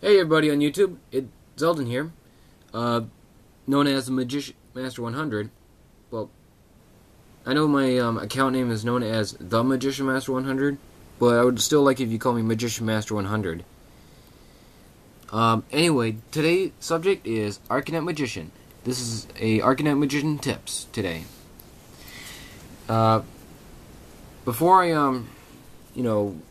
Hey everybody on YouTube, it's Xaldn here, known as the Magician Master 100. Well, I know my account name is known as the Magician Master 100, but I would still like if you call me Magician Master 100. Anyway, today's subject is Arcanite Magician. This is a Arcanite Magician tips today. Before I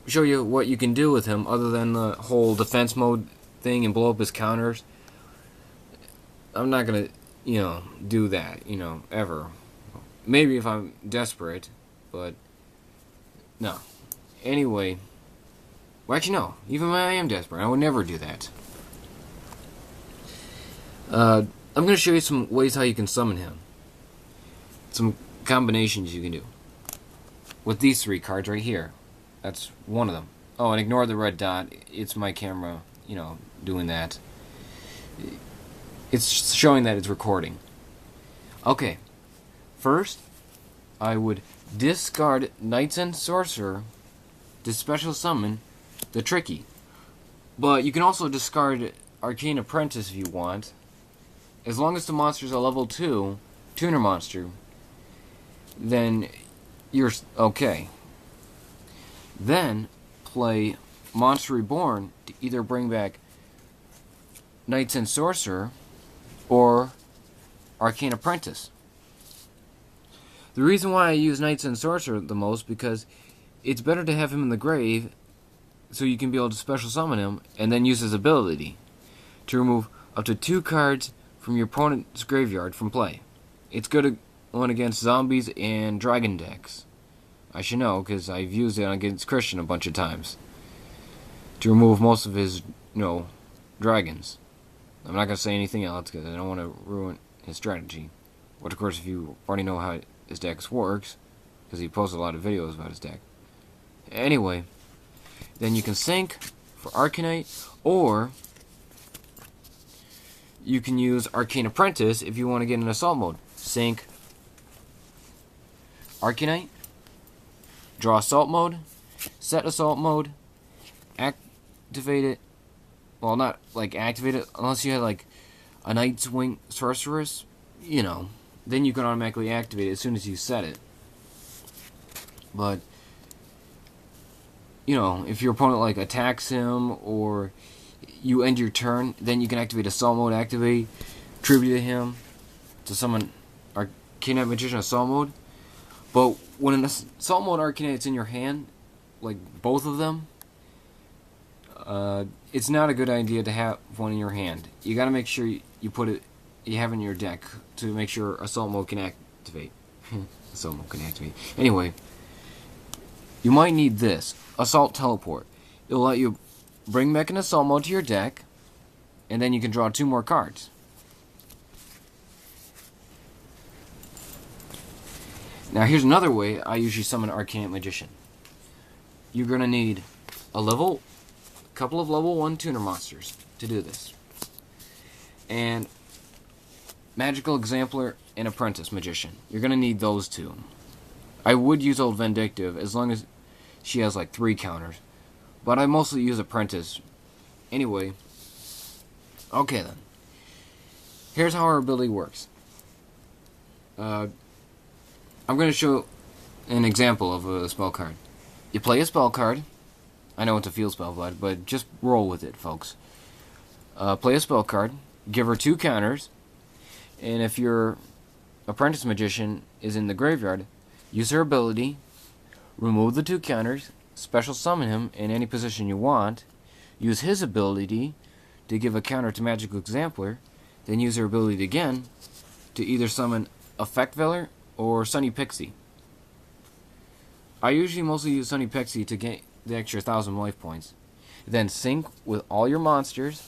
show you what you can do with him, other than the whole defense mode thing and blow up his counters, I'm not gonna, do that, ever. Maybe if I'm desperate, but no. Anyway, well, actually, no. Even when I am desperate, I would never do that. I'm gonna show you some ways how you can summon him. Some combinations you can do with these three cards right here. That's one of them. Oh, and ignore the red dot. It's my camera, doing that. It's showing that it's recording. Okay. First, I would discard Knights and Sorcerer to special summon the Tricky. But you can also discard Arcane Apprentice if you want. As long as the monster's a level 2 tuner monster, then you're okay. Then play Monster Reborn to either bring back Knights and Sorcerer or Arcane Apprentice. The reason why I use Knights and Sorcerer the most, because it's better to have him in the grave so you can be able to special summon him and then use his ability to remove up to 2 cards from your opponent's graveyard from play. It's good one against zombies and dragon decks. I should know, because I've used it against Christian a bunch of times to remove most of his, dragons. I'm not going to say anything else because I don't want to ruin his strategy. But of course, if you already know how his deck works, because he posts a lot of videos about his deck. Anyway, then you can sink for Arcanite, or you can use Arcane Apprentice if you want to get in Assault mode. Sink Arcanite, draw Assault mode, set Assault mode, activate it. Well, not like activate it unless you had like a Night's Wing Sorceress, then you can automatically activate it as soon as you set it. But if your opponent like attacks him or you end your turn, then you can activate Assault mode, activate tribute to him to summon Arcanite Magician Assault mode. But when an Assault mode Arcanite's in your hand, like both of them, it's not a good idea to have one in your hand. You gotta make sure you have it in your deck to make sure Assault mode can activate. Assault mode can activate. Anyway, you might need this. Assault Teleport. It'll let you bring back an Assault mode to your deck, and then you can draw 2 more cards. Now here's another way I usually summon Arcanite Magician. You're gonna need a couple of level 1 tuner monsters to do this, and Magical Exemplar and Apprentice Magician. You're gonna need those 2. I would use Old Vindictive as long as she has like 3 counters, but I mostly use Apprentice. Anyway, okay then. Here's how our ability works. I'm going to show an example of a spell card. You play a spell card. I know it's a field spell, but just roll with it, folks. Play a spell card. Give her 2 counters. And if your Apprentice Magician is in the graveyard, use her ability, remove the 2 counters, special summon him in any position you want, use his ability to give a counter to Magical Exemplar, then use her ability again to either summon Effect Velar or Sunny Pixie. I usually mostly use Sunny Pixie to get the extra 1,000 life points. Then sync with all your monsters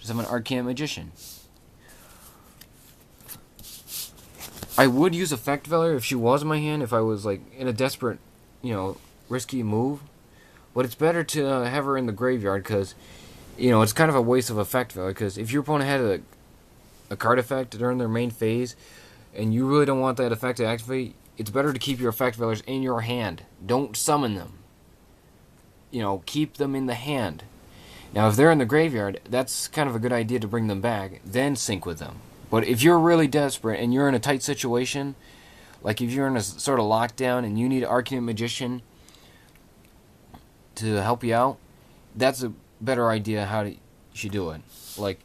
to summon Arcanite Magician. I would use Effect Velar if she was in my hand, if I was like in a desperate, risky move. But it's better to have her in the graveyard because, it's kind of a waste of Effect Velar. Because if your opponent had a card effect during their main phase, and you really don't want that effect to activate, it's better to keep your Effect Velars in your hand. Don't summon them. Keep them in the hand. Now, if they're in the graveyard, that's kind of a good idea to bring them back, then sync with them. But if you're really desperate and you're in a tight situation, like if you're in a sort of lockdown and you need Arcanite Magician to help you out, that's a better idea how you should do it. Like,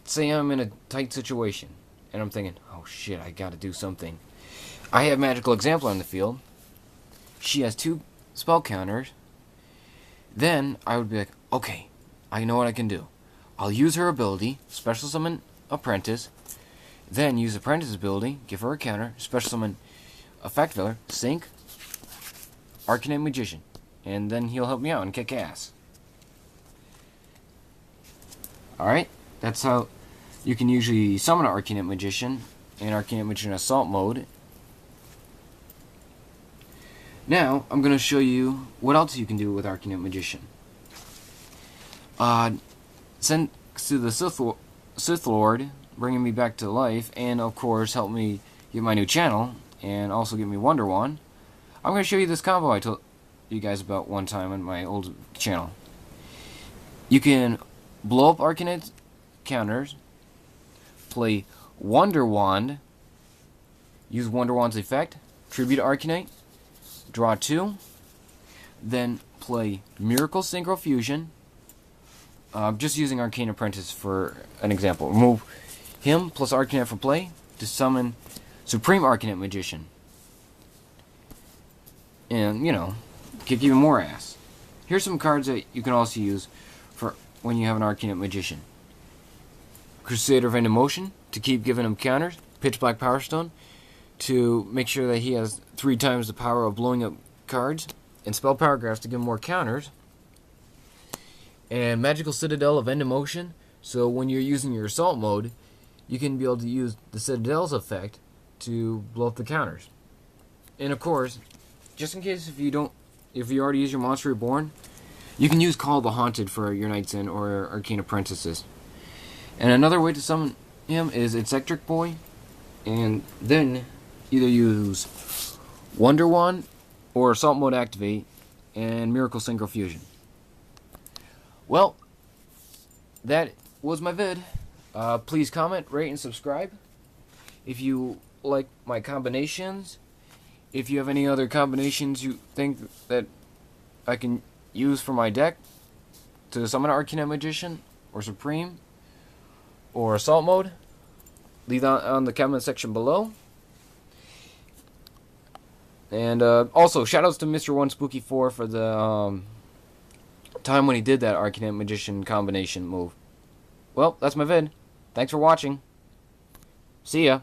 say I'm in a tight situation and I'm thinking, oh shit, I gotta do something. I have Magical Example on the field. She has 2 spell counters. Then I would be like, okay, I know what I can do. I'll use her ability, Special Summon Apprentice, then use Apprentice's ability, give her a counter, Special Summon Effect Filler, sync, Arcanite Magician, and then he'll help me out and kick ass. Alright, that's how you can usually summon an Arcanite Magician in Arcanite Magician Assault mode. Now, I'm going to show you what else you can do with Arcanite Magician. Send to the Sith Lord, bringing me back to life, and of course help me get my new channel, and also give me Wonder Wand. I'm going to show you this combo I told you guys about one time on my old channel. You can blow up Arcanite counters, play Wonder Wand, use Wonder Wand's effect, tribute Arcanite, draw 2, then play Miracle Synchro Fusion. Just using Arcane Apprentice for an example. Remove him plus Arcanite from play to summon Supreme Arcanite Magician. And, you know, kick even more ass. Here's some cards that you can also use for when you have an Arcanite Magician. Crusader of End Emotion, to keep giving him counters. Pitch Black Power Stone, to make sure that he has 3 times the power of blowing up cards. And Spell Paragraphs to give him more counters. And Magical Citadel of End Emotion, so when you're using your assault mode, you can be able to use the Citadel's effect to blow up the counters. And of course, just in case if you already use your Monster Reborn, you can use Call of the Haunted for your Knights In or Arcane Apprentices. And another way to summon him is Eccentric Boy, and then either use Wonder Wand or Assault Mode Activate and Miracle Synchro Fusion. Well, that was my vid. Please comment, rate, and subscribe. If you like my combinations, if you have any other combinations you think that I can use for my deck to summon an Arcanite Magician, or Supreme, or Assault Mode, leave that on the comment section below. And also, shoutouts to Mr. 1Spooky4 for the time when he did that Arcanite Magician combination move. Well, that's my vid. Thanks for watching. See ya.